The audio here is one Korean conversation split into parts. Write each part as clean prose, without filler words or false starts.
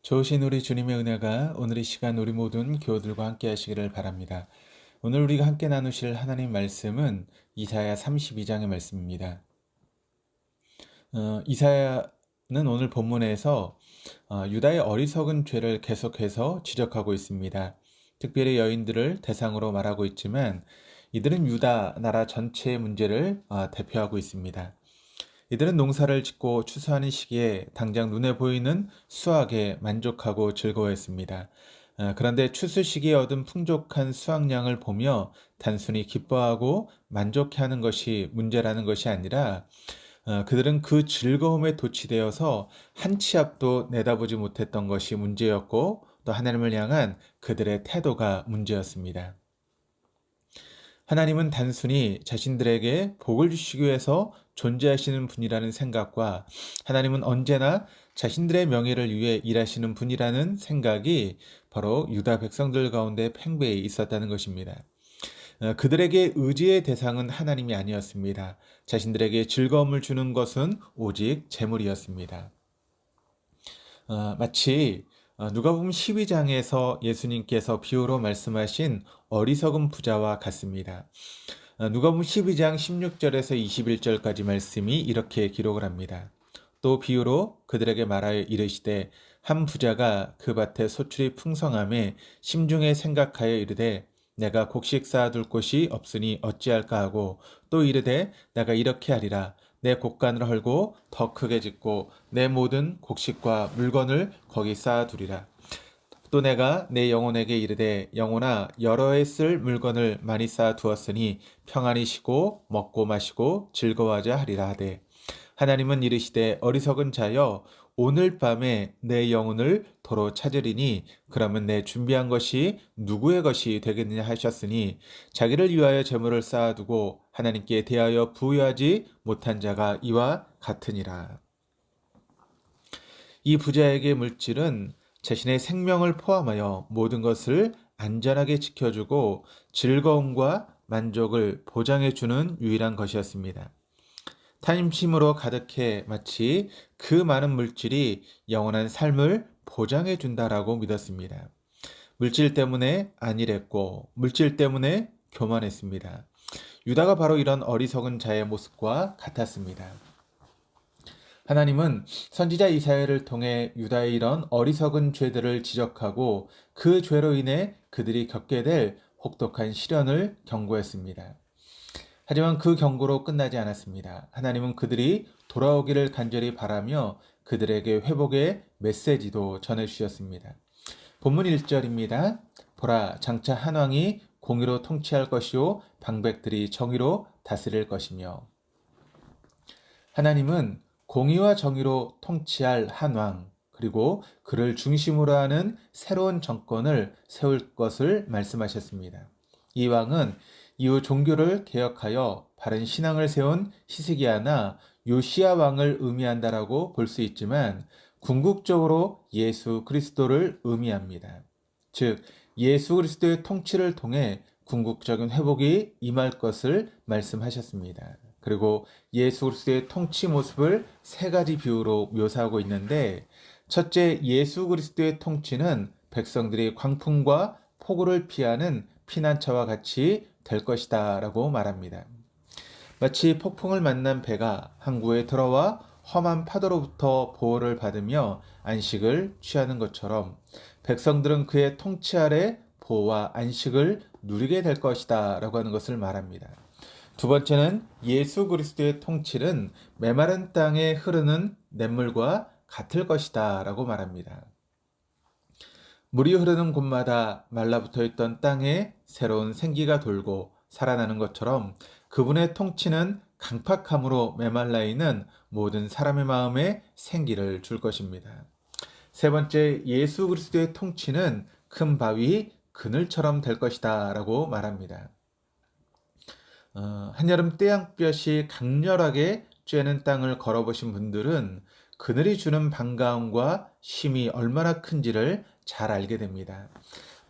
좋으신 우리 주님의 은혜가 오늘 이 시간 우리 모든 교우들과 함께 하시기를 바랍니다. 오늘 우리가 함께 나누실 하나님 말씀은 이사야 32장의 말씀입니다. 이사야는 오늘 본문에서 유다의 어리석은 죄를 계속해서 지적하고 있습니다. 특별히 여인들을 대상으로 말하고 있지만 이들은 유다 나라 전체의 문제를 대표하고 있습니다. 이들은 농사를 짓고 추수하는 시기에 당장 눈에 보이는 수확에 만족하고 즐거워했습니다. 그런데 추수 시기에 얻은 풍족한 수확량을 보며 단순히 기뻐하고 만족해하는 것이 문제라는 것이 아니라 그들은 그 즐거움에 도취되어서 한 치 앞도 내다보지 못했던 것이 문제였고 또 하나님을 향한 그들의 태도가 문제였습니다. 하나님은 단순히 자신들에게 복을 주시기 위해서 존재하시는 분이라는 생각과 하나님은 언제나 자신들의 명예를 위해 일하시는 분이라는 생각이 바로 유다 백성들 가운데 팽배히 있었다는 것입니다. 그들에게 의지의 대상은 하나님이 아니었습니다. 자신들에게 즐거움을 주는 것은 오직 재물이었습니다. 마치 누가복음 12장에서 예수님께서 비유로 말씀하신 어리석은 부자와 같습니다. 누가복음 12장 16절에서 21절까지 말씀이 이렇게 기록을 합니다. 또 비유로 그들에게 말하여 이르시되 한 부자가 그 밭에 소출이 풍성함에 심중에 생각하여 이르되 내가 곡식 쌓아둘 곳이 없으니 어찌할까 하고 또 이르되 내가 이렇게 하리라 내 곡간을 헐고 더 크게 짓고 내 모든 곡식과 물건을 거기 쌓아두리라. 또 내가 내 영혼에게 이르되 영혼아 여러 해 쓸 물건을 많이 쌓아두었으니 평안히 쉬고 먹고 마시고 즐거워하자 하리라 하되 하나님은 이르시되 어리석은 자여 오늘 밤에 내 영혼을 도로 찾으리니 그러면 내 준비한 것이 누구의 것이 되겠느냐 하셨으니 자기를 위하여 재물을 쌓아두고 하나님께 대하여 부여하지 못한 자가 이와 같으니라. 이 부자에게 물질은 자신의 생명을 포함하여 모든 것을 안전하게 지켜주고 즐거움과 만족을 보장해주는 유일한 것이었습니다. 탐심으로 가득해 마치 그 많은 물질이 영원한 삶을 보장해 준다라고 믿었습니다. 물질 때문에 안일했고 물질 때문에 교만했습니다. 유다가 바로 이런 어리석은 자의 모습과 같았습니다. 하나님은 선지자 이사야를 통해 유다의 이런 어리석은 죄들을 지적하고 그 죄로 인해 그들이 겪게 될 혹독한 시련을 경고했습니다. 하지만 그 경고로 끝나지 않았습니다. 하나님은 그들이 돌아오기를 간절히 바라며 그들에게 회복의 메시지도 전해주셨습니다. 본문 1절입니다. 보라, 장차 한 왕이 공의로 통치할 것이요 방백들이 정의로 다스릴 것이며. 하나님은 공의와 정의로 통치할 한 왕, 그리고 그를 중심으로 하는 새로운 정권을 세울 것을 말씀하셨습니다. 이 왕은 이후 종교를 개혁하여 바른 신앙을 세운 히스기야나 요시야 왕을 의미한다라고 볼 수 있지만 궁극적으로 예수 그리스도를 의미합니다. 즉 예수 그리스도의 통치를 통해 궁극적인 회복이 임할 것을 말씀하셨습니다. 그리고 예수 그리스도의 통치 모습을 세 가지 비유로 묘사하고 있는데 첫째, 예수 그리스도의 통치는 백성들이 광풍과 폭우를 피하는 피난처와 같이 될 것이다 라고 말합니다. 마치 폭풍을 만난 배가 항구에 들어와 험한 파도로부터 보호를 받으며 안식을 취하는 것처럼 백성들은 그의 통치 아래 보호와 안식을 누리게 될 것이다 라고 하는 것을 말합니다. 두 번째는 예수 그리스도의 통치는 메마른 땅에 흐르는 냇물과 같을 것이다 라고 말합니다. 물이 흐르는 곳마다 말라붙어 있던 땅에 새로운 생기가 돌고 살아나는 것처럼 그분의 통치는 강팍함으로 메말라 있는 모든 사람의 마음에 생기를 줄 것입니다. 세 번째, 예수 그리스도의 통치는 큰 바위 그늘처럼 될 것이다 라고 말합니다. 한여름 태양볕이 강렬하게 쬐는 땅을 걸어보신 분들은 그늘이 주는 반가움과 쉼이 얼마나 큰지를 잘 알게 됩니다.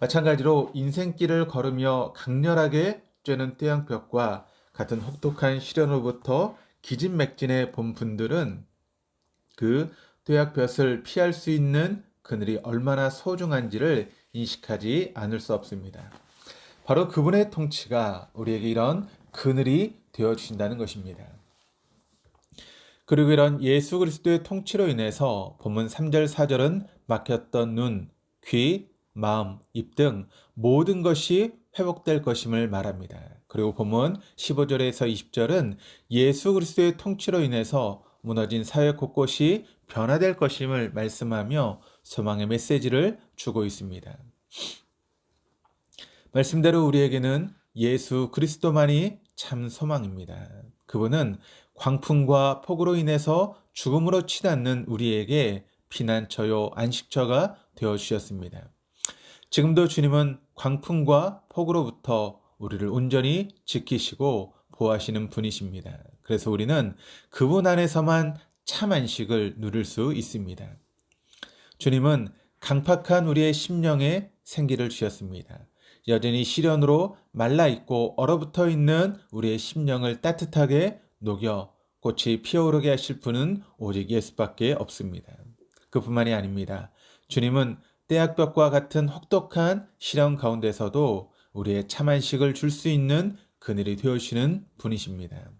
마찬가지로 인생길을 걸으며 강렬하게 쬐는 태양볕과 같은 혹독한 시련으로부터 기진맥진해 본 분들은 그 태양볕을 피할 수 있는 그늘이 얼마나 소중한지를 인식하지 않을 수 없습니다. 바로 그분의 통치가 우리에게 이런 그늘이 되어 주신다는 것입니다. 그리고 이런 예수 그리스도의 통치로 인해서 본문 3절 4절은 막혔던 눈, 귀, 마음, 입 등 모든 것이 회복될 것임을 말합니다. 그리고 본문 15절에서 20절은 예수 그리스도의 통치로 인해서 무너진 사회 곳곳이 변화될 것임을 말씀하며 소망의 메시지를 주고 있습니다. 말씀대로 우리에게는 예수 그리스도만이 참 소망입니다. 그분은 광풍과 폭우로 인해서 죽음으로 치닫는 우리에게 피난처요 안식처가 되어 주셨습니다. 지금도 주님은 광풍과 폭우로부터 우리를 온전히 지키시고 보호하시는 분이십니다. 그래서 우리는 그분 안에서만 참 안식을 누릴 수 있습니다. 주님은 강팍한 우리의 심령에 생기를 주셨습니다. 여전히 시련으로 말라있고 얼어붙어 있는 우리의 심령을 따뜻하게 녹여 꽃이 피어오르게 하실 분은 오직 예수밖에 없습니다. 그뿐만이 아닙니다. 주님은 떼약볕과 같은 혹독한 시련 가운데서도 우리의 참 안식을 줄 수 있는 그늘이 되어주시는 분이십니다.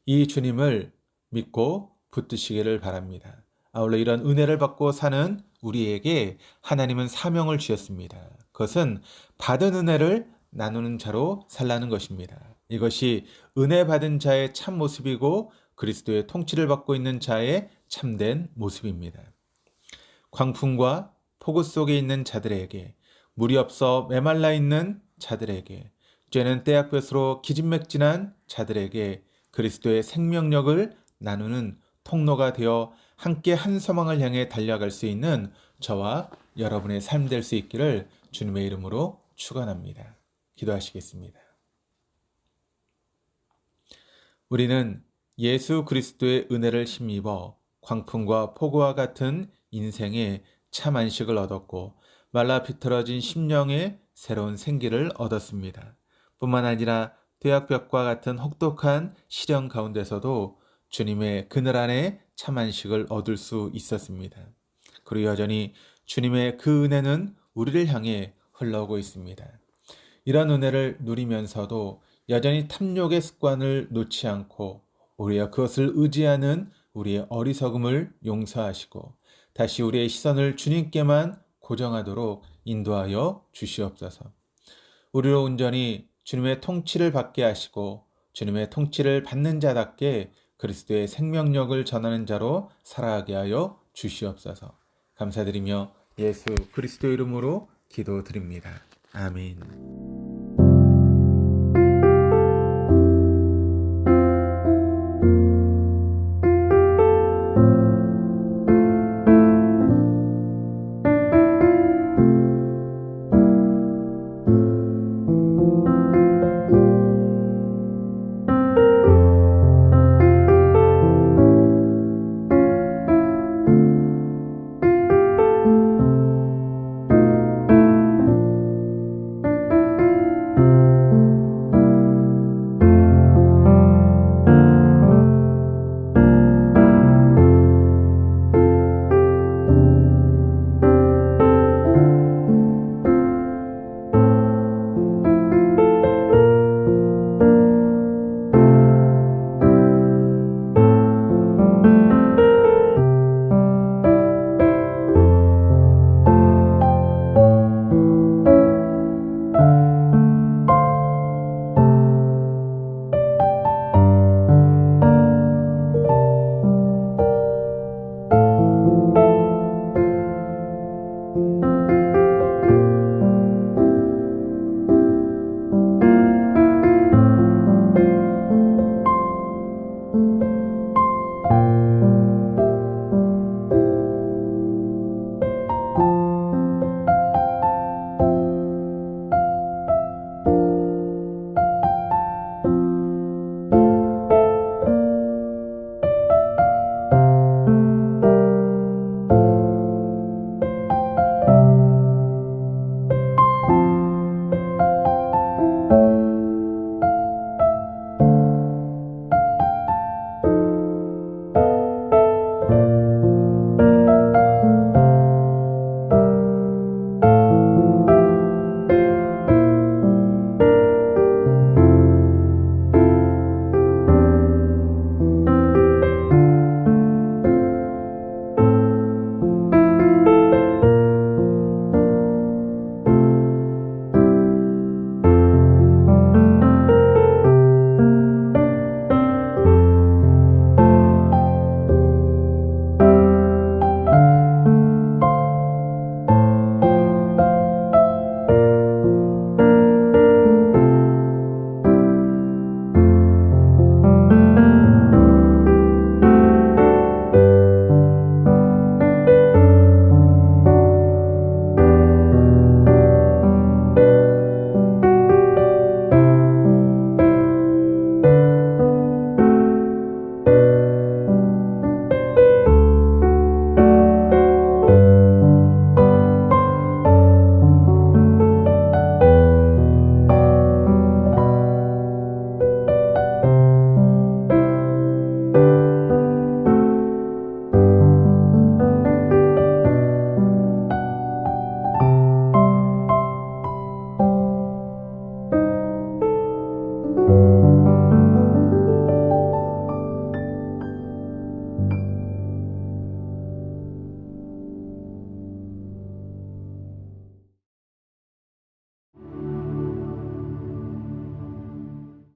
이 주님을 믿고 붙드시기를 바랍니다. 아울러 이런 은혜를 받고 사는 우리에게 하나님은 사명을 주셨습니다. 그것은 받은 은혜를 나누는 자로 살라는 것입니다. 이것이 은혜 받은 자의 참 모습이고 그리스도의 통치를 받고 있는 자의 참된 모습입니다. 광풍과 폭우 속에 있는 자들에게, 물이 없어 메말라 있는 자들에게, 죄는 떼약볕으로 기진맥진한 자들에게 그리스도의 생명력을 나누는 통로가 되어 함께 한 소망을 향해 달려갈 수 있는 저와 여러분의 삶 될 수 있기를 주님의 이름으로 축원합니다. 기도하시겠습니다. 우리는 예수 그리스도의 은혜를 힘입어 광풍과 폭우와 같은 인생의 참 안식을 얻었고 말라 비틀어진 심령의 새로운 생기를 얻었습니다. 뿐만 아니라 떼약볕과 같은 혹독한 시련 가운데서도 주님의 그늘 안에 참 안식을 얻을 수 있었습니다. 그리고 여전히 주님의 그 은혜는 우리를 향해 흘러오고 있습니다. 이런 은혜를 누리면서도 여전히 탐욕의 습관을 놓지 않고 오히려 그것을 의지하는 우리의 어리석음을 용서하시고 다시 우리의 시선을 주님께만 고정하도록 인도하여 주시옵소서. 우리로 온전히 주님의 통치를 받게 하시고 주님의 통치를 받는 자답게 그리스도의 생명력을 전하는 자로 살아가게 하여 주시옵소서. 감사드리며 예수 그리스도 이름으로 기도드립니다. 아멘.